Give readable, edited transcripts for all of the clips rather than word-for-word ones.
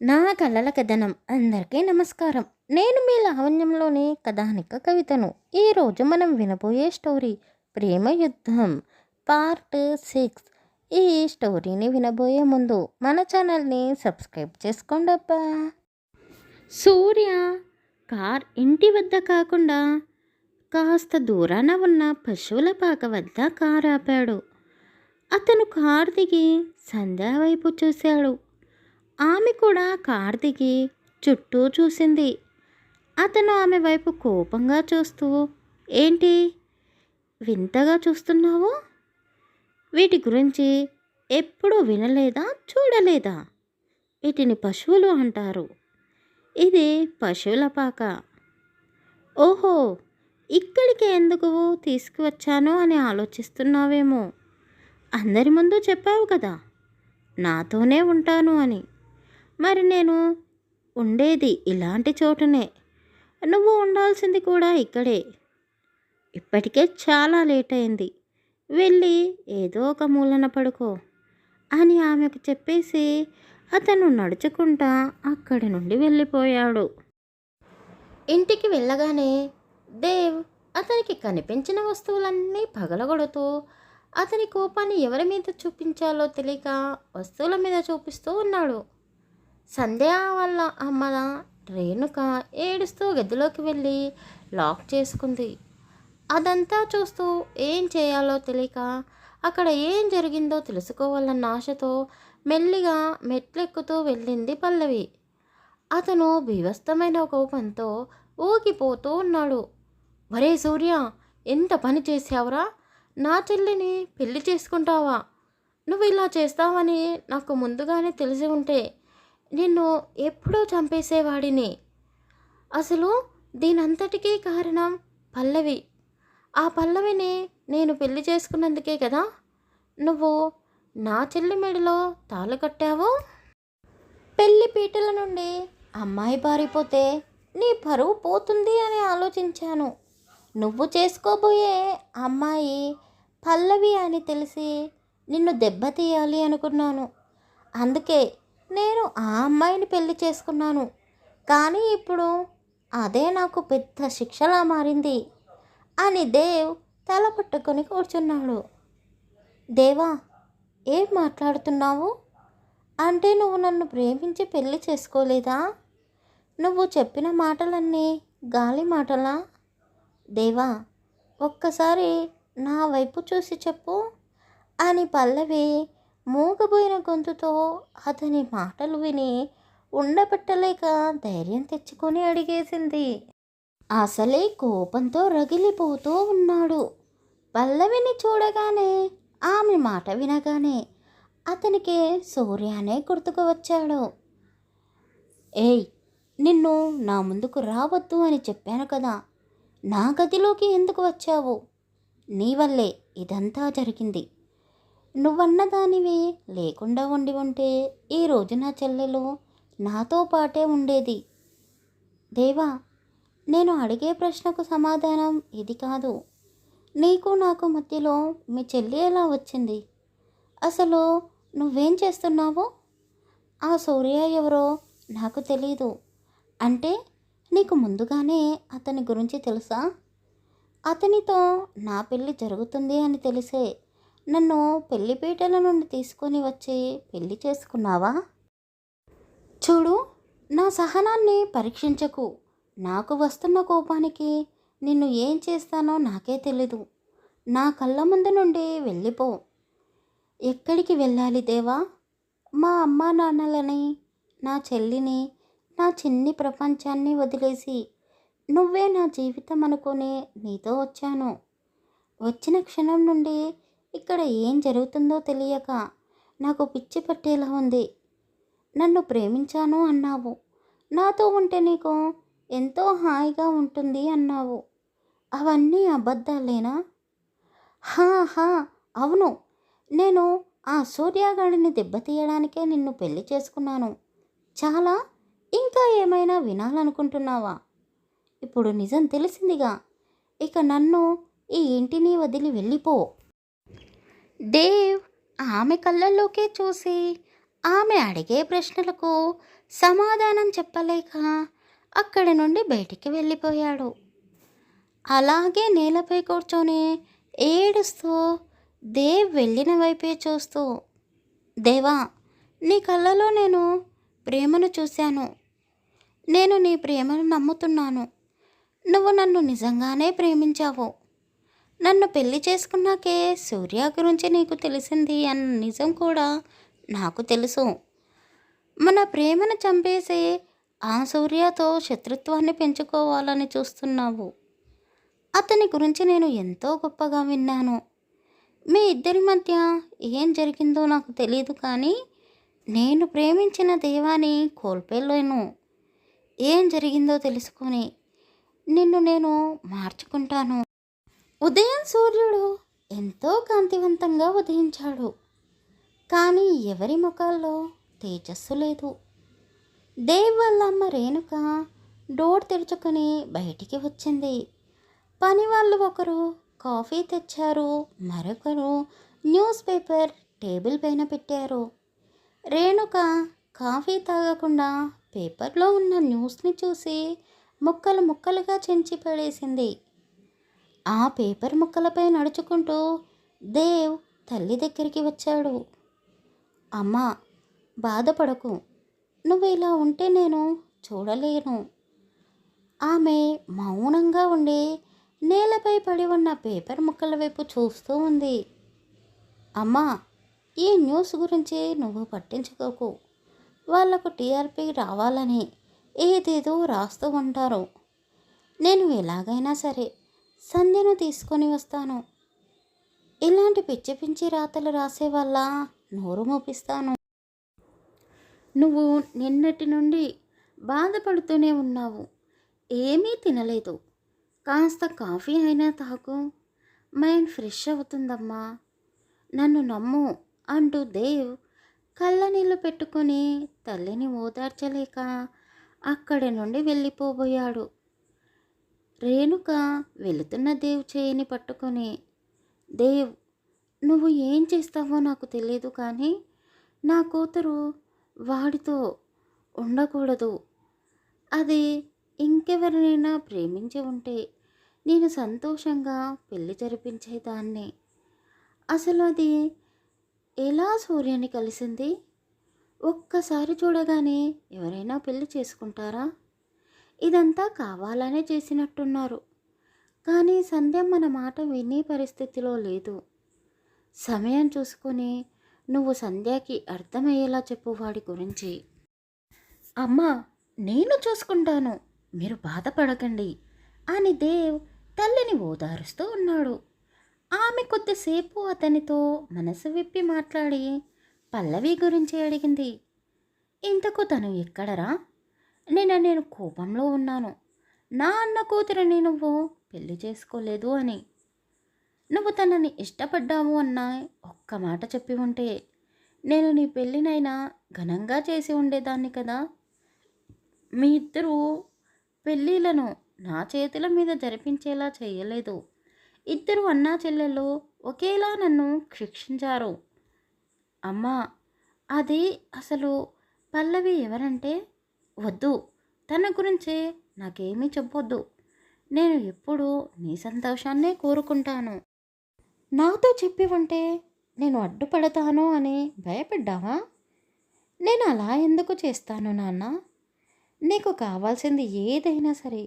నా కలల కథనం అందరికీ నమస్కారం. నేను మీ లావణ్యంలోని కథానిక కవితను. ఈరోజు మనం వినబోయే స్టోరీ ప్రేమ యుద్ధం పార్ట్ 6. ఈ స్టోరీని వినబోయే ముందు మన ఛానల్ని సబ్స్క్రైబ్ చేసుకోండి అబ్బా. సూర్య కార్ ఇంటి వద్ద కాకుండా కాస్త దూరాన ఉన్న పశువుల పాక వద్ద కారు ఆపాడు. అతను కారు దిగి సంధ్య వైపు చూశాడు. ఆమె కూడా కారు దిగి చుట్టూ చూసింది. అతను ఆమె వైపు కోపంగా చూస్తూ, ఏంటి వింతగా చూస్తున్నావు? వీటి గురించి ఎప్పుడూ వినలేదా, చూడలేదా? వీటిని పశువులు అంటారు. ఇది పశువుల పాక. ఓహో, ఇక్కడికి ఎందుకు తీసుకువచ్చాను అని ఆలోచిస్తున్నావేమో. అందరి ముందు చెప్పావు కదా నాతోనే ఉంటాను అని. మరి నేను ఉండేది ఇలాంటి చోటనే, నువ్వు ఉండాల్సింది కూడా ఇక్కడే. ఇప్పటికే చాలా లేట్ అయింది, వెళ్ళి ఏదో ఒక మూలన పడుకో అని ఆమెకు చెప్పేసి అతను నడుచుకుంటా అక్కడి నుండి వెళ్ళిపోయాడు. ఇంటికి వెళ్ళగానే దేవ్ అతనికి కనిపించిన వస్తువులన్నీ పగలగొడుతూ అతని కోపాన్ని ఎవరి మీద చూపించాలో తెలియక వస్తువుల మీద చూపిస్తూ ఉన్నాడు. సంధ్య వాళ్ళ అమ్మ రేణుక ఏడుస్తూ గదిలోకి వెళ్ళి లాక్ చేసుకుంది. అదంతా చూస్తూ ఏం చేయాలో తెలియక అక్కడ ఏం జరిగిందో తెలుసుకోవాలన్న ఆశతో మెల్లిగా మెట్లెక్కుతూ వెళ్ళింది పల్లవి. అతను బీభత్సమైన కోపంతో ఊగిపోతూ ఉన్నాడు. ఒరే సూర్య, ఎంత పని చేసావురా? నా చెల్లిని పెళ్లి చేసుకుంటావా? నువ్వు ఇలా చేస్తావని నాకు ముందుగానే తెలిసి ఉంటే నిన్ను ఎప్పుడో చంపేసేవాడిని. అసలు దీనంతటికీ కారణం పల్లవి. ఆ పల్లవిని నేను పెళ్లి చేసుకున్నందుకే కదా నువ్వు నా చెల్లి మెడలో తాళి కట్టావు. పెళ్లి పీటల నుండి అమ్మాయి పారిపోతే నీ పరువు పోతుంది అని ఆలోచించాను. నువ్వు చేసుకోబోయే అమ్మాయి పల్లవి అని తెలిసి నిన్ను దెబ్బతీయాలి అనుకున్నాను. అందుకే నేను ఆ అమ్మాయిని పెళ్లి చేసుకున్నాను. కానీ ఇప్పుడు అదే నాకు పెద్ద శిక్షలా మారింది అని దేవ్ తల పట్టుకొని కూర్చున్నాడు. దేవా, ఏం మాట్లాడుతున్నావు? అంటే నువ్వు నన్ను ప్రేమించి పెళ్లి చేసుకోలేదా? నువ్వు చెప్పిన మాటలన్నీ గాలి మాటలా? దేవా, ఒక్కసారి నా వైపు చూసి చెప్పు అని పల్లవి మూగబోయిన గొంతుతో అతని మాటలు విని ఉండబట్టలేక ధైర్యం తెచ్చుకొని అడిగేసింది. అసలే కోపంతో రగిలిపోతూ ఉన్నాడు. పల్లవిని చూడగానే, ఆమె మాట వినగానే అతనికి సూర్యానే గుర్తుకు వచ్చాడు. ఏయ్, నిన్ను నా ముందుకు రావద్దు అని చెప్పాను కదా, నా గదిలోకి ఎందుకు వచ్చావు? నీ వల్లే ఇదంతా జరిగింది. నువ్వన్నదానివి లేకుండా ఉంటే ఈరోజు నా చెల్లెలు నాతో పాటే ఉండేది. దేవా, నేను అడిగే ప్రశ్నకు సమాధానం ఇది కాదు. నీకు నాకు మధ్యలో మీ చెల్లి ఎలా వచ్చింది? అసలు నువ్వేం చేస్తున్నావు? ఆ సూర్య ఎవరో నాకు తెలీదు. అంటే నీకు ముందుగానే అతని గురించి తెలుసా? అతనితో నా పెళ్ళి జరుగుతుంది అని తెలిసే నన్ను పెళ్లిపీటల నుండి తీసుకొని వచ్చి పెళ్లి చేసుకున్నావా? చూడు, నా సహనాన్ని పరీక్షించకు. నాకు వస్తున్న కోపానికి నిన్ను ఏం చేస్తానో నాకే తెలీదు. నా కళ్ళ ముందు నుండి వెళ్ళిపో. ఎక్కడికి వెళ్ళాలి దేవా? మా అమ్మా నాన్నలని, నా చెల్లిని, నా చిన్ని ప్రపంచాన్ని వదిలేసి నువ్వే నా జీవితం అనుకుని నీతో వచ్చాను. వచ్చిన క్షణం నుండి ఇక్కడ ఏం జరుగుతుందో తెలియక నాకు పిచ్చి పట్టేలా ఉంది. నన్ను ప్రేమించాను అన్నావు. నాతో ఉంటే నీకు ఎంతో హాయిగా ఉంటుంది అన్నావు. అవన్నీ అబద్ధాలేనా? హా, అవును. నేను ఆ సూర్యగాడిని దెబ్బతీయడానికే నిన్ను పెళ్లి చేసుకున్నాను. చాలా ఇంకా ఏమైనా వినాలనుకుంటున్నావా? ఇప్పుడు నిజం తెలిసిందిగా, ఇక నన్ను ఈ ఇంటిని వదిలి వెళ్ళిపో. దేవ్ ఆమె కళ్ళల్లోకే చూసి ఆమె అడిగే ప్రశ్నలకు సమాధానం చెప్పలేక అక్కడి నుండి బయటికి వెళ్ళిపోయాడు. అలాగే నేలపై కూర్చొని ఏడుస్తూ దేవ్ వెళ్ళిన వైపే చూస్తూ, దేవా, నీ కళ్ళలో నేను ప్రేమను చూశాను. నేను నీ ప్రేమను నమ్ముతున్నాను. నువ్వు నన్ను నిజంగానే ప్రేమించావు. నన్ను పెళ్లి చేసుకున్నాకే సూర్య గురించి నీకు తెలిసింది అన్న నిజం కూడా నాకు తెలుసు. మన ప్రేమను చంపేసి ఆ సూర్యతో శత్రుత్వాన్ని పెంచుకోవాలని చూస్తున్నావు. అతని గురించి నేను ఎంతో గొప్పగా విన్నాను. మీ ఇద్దరి మధ్య ఏం జరిగిందో నాకు తెలియదు, కానీ నేను ప్రేమించిన దేవాన్ని కోల్పోలేను. ఏం జరిగిందో తెలుసుకొని నిన్ను నేను మార్చుకుంటాను. ఉదయం సూర్యుడు ఎంతో కాంతివంతంగా ఉదయించాడు, కానీ ఎవరి ముఖాల్లో తేజస్సు లేదు. దేవ్ వాళ్ళ అమ్మ రేణుక డోర్ తెరుచుకొని బయటికి వచ్చింది. పని వాళ్ళు ఒకరు కాఫీ తెచ్చారు, మరొకరు న్యూస్ పేపర్ టేబుల్ పైన పెట్టారు. రేణుక కాఫీ తాగకుండా పేపర్లో ఉన్న న్యూస్ని చూసి ముక్కలు ముక్కలుగా చించి పడేసింది. ఆ పేపర్ ముక్కలపై నడుచుకుంటూ దేవ్ తల్లి దగ్గరికి వచ్చాడు. అమ్మా, బాధపడకు. నువ్వు ఇలా ఉంటే నేను చూడలేను. ఆమె మౌనంగా ఉండి నేలపై పడి ఉన్న పేపర్ ముక్కల వైపు చూస్తూ ఉంది. అమ్మా, ఈ న్యూస్ గురించి నువ్వు పట్టించుకోకు. వాళ్లకు టీఆర్పీ రావాలని ఏదేదో రాస్తూ ఉంటారు. నేను ఎలాగైనా సరే సంధ్యను తీసుకొని వస్తాను. ఇలాంటి పిచ్చి పిచ్చి రాతలు రాసే వల్ల నోరు మోపిస్తాను. నువ్వు నిన్నటి నుండి బాధపడుతూనే ఉన్నావు. ఏమీ తినలేదు. కాస్త కాఫీ అయినా తాగు. మైండ్ ఫ్రెష్ అవుతుందమ్మా. నన్ను నమ్ము అంటూ దేవ్ కళ్ళనీళ్ళు పెట్టుకొని తల్లిని ఓదార్చలేక అక్కడి నుండి వెళ్ళిపోబోయాడు. రేణుక వెళుతున్న దేవ్ చేయిని పట్టుకొని, దేవ్, నువ్వు ఏం చేస్తావో నాకు తెలియదు, కానీ నా కూతురు వాడితో ఉండకూడదు. అది ఇంకెవరినైనా ప్రేమించి ఉంటే నేను సంతోషంగా పెళ్లి జరిపించేదాన్ని. అసలు అది ఎలా సూర్యని కలిసింది? ఒక్కసారి చూడగానే ఎవరైనా పెళ్లి చేసుకుంటారా? ఇదంతా కావాలనే చేసినట్టున్నారు. కానీ సంధ్య మన మాట వినే పరిస్థితిలో లేదు. సమయం చూసుకొని నువ్వు సంధ్యకి అర్థమయ్యేలా చెప్పు వాడి గురించి. అమ్మా, నేను చూసుకుంటాను, మీరు బాధపడకండి అని దేవ్ తల్లిని ఓదారుస్తూ ఉన్నాడు. ఆమె కొద్దిసేపు అతనితో మనసు విప్పి మాట్లాడి పల్లవి గురించి అడిగింది. ఇంతకు తను ఎక్కడరా? నేను కోపంలో ఉన్నాను. నా అన్న కూతురిని నువ్వు పెళ్లి చేసుకోలేదు అని. నువ్వు తనని ఇష్టపడ్డావు అన్న ఒక్క మాట చెప్పి ఉంటే నేను నీ పెళ్ళినైనా ఘనంగా చేసి ఉండేదాన్ని కదా. మీ ఇద్దరు పెళ్ళిళ్ళను నా చేతుల మీద జరిపించేలా చేయలేదు. ఇద్దరు అన్నా చెల్లెళ్ళు ఒకేలా నన్ను శిక్షించారు. అమ్మా, అది అసలు పల్లవి ఎవరంటే? వద్దు, తన గురించే నాకేమీ చెప్పొద్దు. నేను ఎప్పుడూ నీ సంతోషాన్నే కోరుకుంటాను. నాతో చెప్పి ఉంటే నేను అడ్డుపడతాను అని భయపడ్డావా? నేను అలా ఎందుకు చేస్తాను నాన్న? నీకు కావాల్సింది ఏదైనా సరే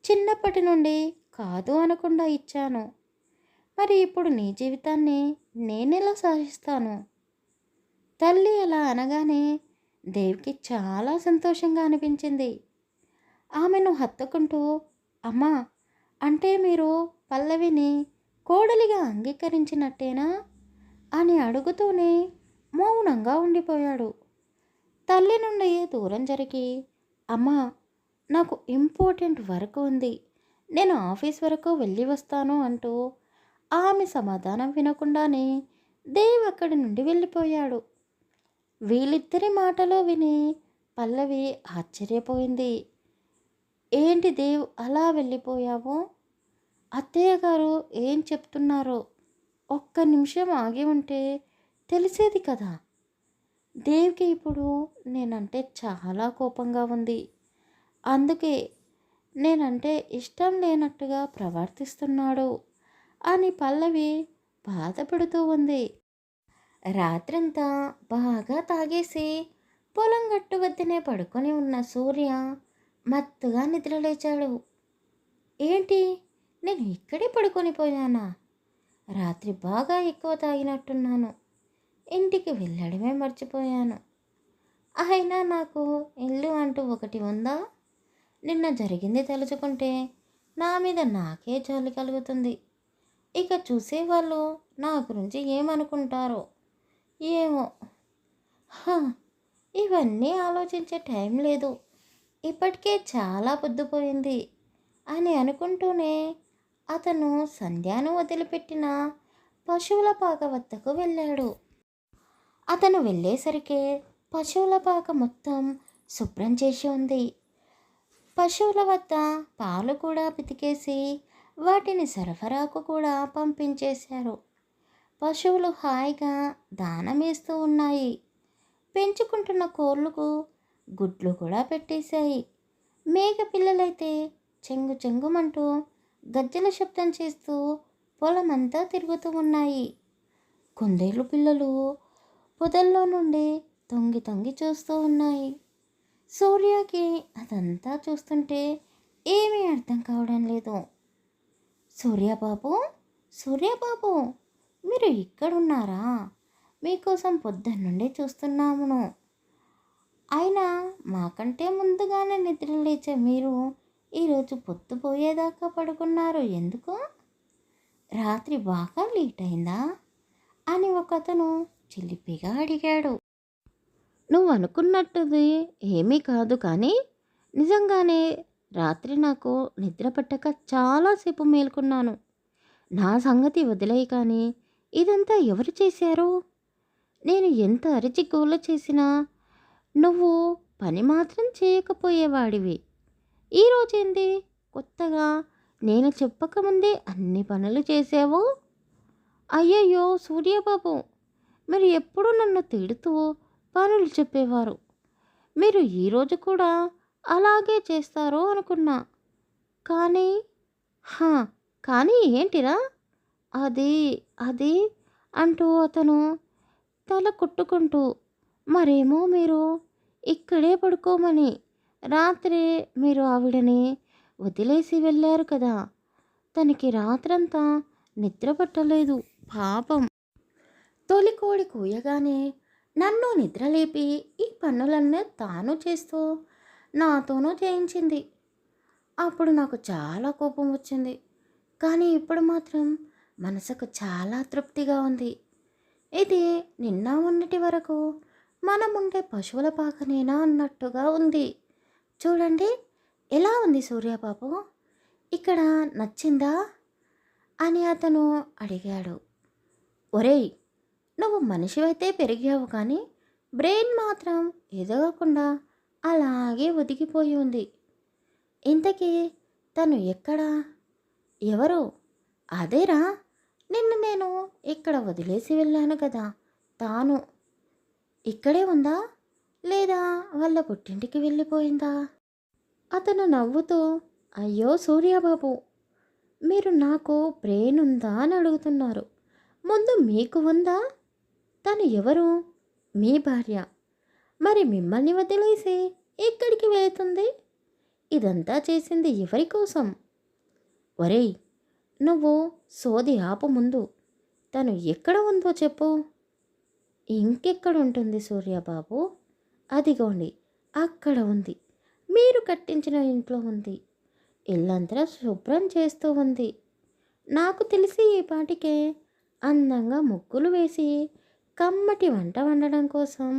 చిన్నప్పటి నుండి కాదు అనకుండా ఇచ్చాను. మరి ఇప్పుడు నీ జీవితాన్ని నేనెలా సాగిస్తాను? తల్లి అలా అనగానే దేవ్కి చాలా సంతోషంగా అనిపించింది. ఆమెను హత్తుకుంటూ, అమ్మా, అంటే మీరు పల్లవిని కోడలిగా అంగీకరించినట్టేనా అని అడుగుతూనే మౌనంగా ఉండిపోయాడు. తల్లి నుండి దూరం జరిగి, అమ్మా, నాకు ఇంపార్టెంట్ వర్క్ ఉంది, నేను ఆఫీస్ వరకు వెళ్ళి వస్తాను అంటూ ఆమె సమాధానం వినకుండానే దేవ్ అక్కడి నుండి వెళ్ళిపోయాడు. వీళ్ళిద్దరి మాటలో విని పల్లవి ఆశ్చర్యపోయింది. ఏంటి దేవ్, అలా వెళ్ళిపోయావు? అత్తయ్య గారు ఏం చెప్తున్నారో ఒక్క నిమిషం ఆగి ఉంటే తెలిసేది కదా. దేవ్కి ఇప్పుడు నేనంటే చాలా కోపంగా ఉంది. అందుకే నేనంటే ఇష్టం లేనట్టుగా ప్రవర్తిస్తున్నాడు అని పల్లవి బాధపడుతూ ఉంది. రాత్రంతా బాగా తాగేసి పొలం గట్టు వద్దనే పడుకొని ఉన్న సూర్య మత్తుగా నిద్రలేచాడు. ఏంటి, నేను ఇక్కడే పడుకొని పోయానా? రాత్రి బాగా ఎక్కువ తాగినట్టున్నాను. ఇంటికి వెళ్ళడమే మర్చిపోయాను. అయినా నాకు ఇల్లు అంటూ ఒకటి ఉందా? నిన్న జరిగింది తలుచుకుంటే నా మీద నాకే జాలి కలుగుతుంది. ఇక చూసేవాళ్ళు నా గురించి ఏమనుకుంటారో ఏమో. హ, ఇవన్నీ ఆలోచించే టైం లేదు. ఇప్పటికే చాలా పొద్దుపోయింది అని అనుకుంటూనే అతను సంధ్యాను వదిలిపెట్టిన పశువుల పాక వద్దకు వెళ్ళాడు. అతను వెళ్ళేసరికే పశువుల పాక మొత్తం శుభ్రం చేసి ఉంది. పశువుల వద్ద పాలు కూడా పితికేసి వాటిని సరఫరాకు కూడా పంపించేశారు. పశువులు హాయిగా దానమేస్తూ ఉన్నాయి. పెంచుకుంటున్న కోళ్ళకు గుడ్లు కూడా పెట్టేశాయి. మేక పిల్లలైతే చెంగు చెంగుమంటూ గజ్జల శబ్దం చేస్తూ పొలమంతా తిరుగుతూ ఉన్నాయి. కుందేలు పిల్లలు పొదల్లో నుండి తొంగి తొంగి చూస్తూ ఉన్నాయి. సూర్యకి అదంతా చూస్తుంటే ఏమీ అర్థం కావడం లేదు. సూర్యబాబు, సూర్యబాబు, మీరు ఇక్కడున్నారా? మీకోసం పొద్దున్నుండి చూస్తున్నామును. అయినా మాకంటే ముందుగానే నిద్ర లేచే మీరు ఈరోజు పొద్దుపోయేదాకా పడుకున్నారు ఎందుకు? రాత్రి బాగా లేట్ అయిందా అని ఒకతను చిలిపిగా అడిగాడు. నువ్వు అనుకున్నట్టుది ఏమీ కాదు, కానీ నిజంగానే రాత్రి నాకు నిద్ర పట్టక చాలాసేపు మేల్కొన్నాను. నా సంగతి వదిలేయి, కానీ ఇదంతా ఎవరు చేశారు? నేను ఎంత అరిచి గోల చేసినా నువ్వు పని మాత్రం చేయకపోయేవాడివి. ఈరోజేంది కొత్తగా నేను చెప్పకముందే అన్ని పనులు చేసావు? అయ్యయ్యో సూర్యబాబు, మీరు ఎప్పుడూ నన్ను తిడుతూ పనులు చెప్పేవారు. మీరు ఈరోజు కూడా అలాగే చేస్తారో అనుకున్నా. కానీ హా, కానీ ఏంటిరా? అది అది అంటూ అతను తల కొట్టుకుంటూ, మరేమో మీరు ఇక్కడే పడుకోమని రాత్రి మీరు ఆవిడని వదిలేసి వెళ్ళారు కదా. తనకి రాత్రంతా నిద్ర పట్టలేదు పాపం. తొలి కోడి కూయగానే నన్ను నిద్రలేపి ఈ పనులన్నీ తాను చేస్తూ నాతోనూ చేయించింది. అప్పుడు నాకు చాలా కోపం వచ్చింది. కానీ ఇప్పుడు మాత్రం మనసుకు చాలా తృప్తిగా ఉంది. ఇది నిన్న మొన్నటి వరకు మనముండే పశువుల పాకనేనా అన్నట్టుగా ఉంది. చూడండి ఎలా ఉంది సూర్యబాబు, ఇక్కడ నచ్చిందా అని అతను అడిగాడు. ఒరేయ్, నువ్వు మనిషివైతే పెరిగావు, కానీ బ్రెయిన్ మాత్రం ఎదగకుండా అలాగే ఒదిగిపోయి ఉంది. ఇంతకీ తను ఎక్కడా? ఎవరు? అదేరా, నిన్ను నేను ఇక్కడ వదిలేసి వెళ్ళాను కదా, తాను ఇక్కడే ఉందా లేదా వాళ్ళ పుట్టింటికి వెళ్ళిపోయిందా? అతను నవ్వుతూ, అయ్యో సూర్యబాబు, మీరు నాకు బ్రెయిన్ ఉందా అని అడుగుతున్నారు. ముందు మీకు ఉందా? తను ఎవరు? మీ భార్య. మరి మిమ్మల్ని వదిలేసి ఎక్కడికి వెళుతుంది? ఇదంతా చేసింది ఎవరి కోసం? ఒరేయ్, నువ్వు సోది ఆపు ముందు. తను ఎక్కడ ఉందో చెప్పు. ఇంకెక్కడుంటుంది సూర్యబాబు? అదిగోండి అక్కడ ఉంది. మీరు కట్టించిన ఇంట్లో ఉంది. ఇల్లంతా శుభ్రం చేస్తూ ఉంది. నాకు తెలిసి ఈ పాటికే అందంగా ముగ్గులు వేసి కమ్మటి వంట వండడం కోసం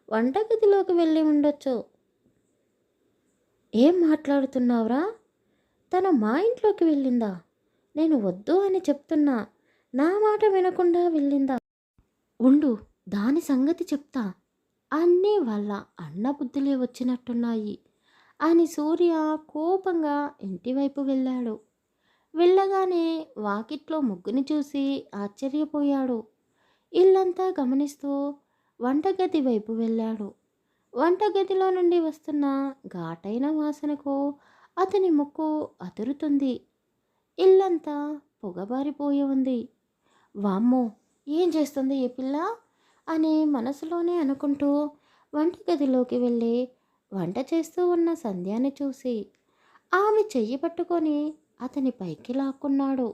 వంటగదిలోకి వెళ్ళి ఉండొచ్చు. ఏం మాట్లాడుతున్నావురా? తను మా ఇంట్లోకి వెళ్ళిందా? నేను వద్దు అని చెప్తున్నా, నా మాట వినకుండా వెళ్ళిందా? ఉండు, దాని సంగతి చెప్తా. అన్నీ వాళ్ళ అన్న బుద్ధులే వచ్చినట్టున్నాయి అని సూర్య కోపంగా ఇంటివైపు వెళ్ళాడు. వెళ్ళగానే వాకిట్లో ముగ్గుని చూసి ఆశ్చర్యపోయాడు. ఇల్లంతా గమనిస్తూ వంటగది వైపు వెళ్ళాడు. వంటగదిలో నుండి వస్తున్న ఘాటైన వాసనకు అతని ముక్కు అదురుతుంది. ఇల్లంతా పొగబారిపోయి ఉంది. వామ్మో! ఏం చేస్తుంది ఈ పిల్ల అని మనసులోనే అనుకుంటూ వంటగదిలోకి వెళ్ళి వంట చేస్తూ ఉన్న సంధ్యాని చూసి ఆమె చెయ్యి పట్టుకొని అతని పైకి లాక్కున్నాడు.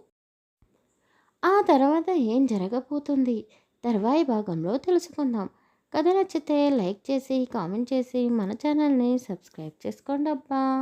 ఆ తర్వాత ఏం జరగబోతుంది తర్వాయి భాగంలో తెలుసుకుందాం. కథ నచ్చితే లైక్ చేసి కామెంట్ చేసి మన ఛానల్ని సబ్స్క్రైబ్ చేసుకోండి అబ్బా.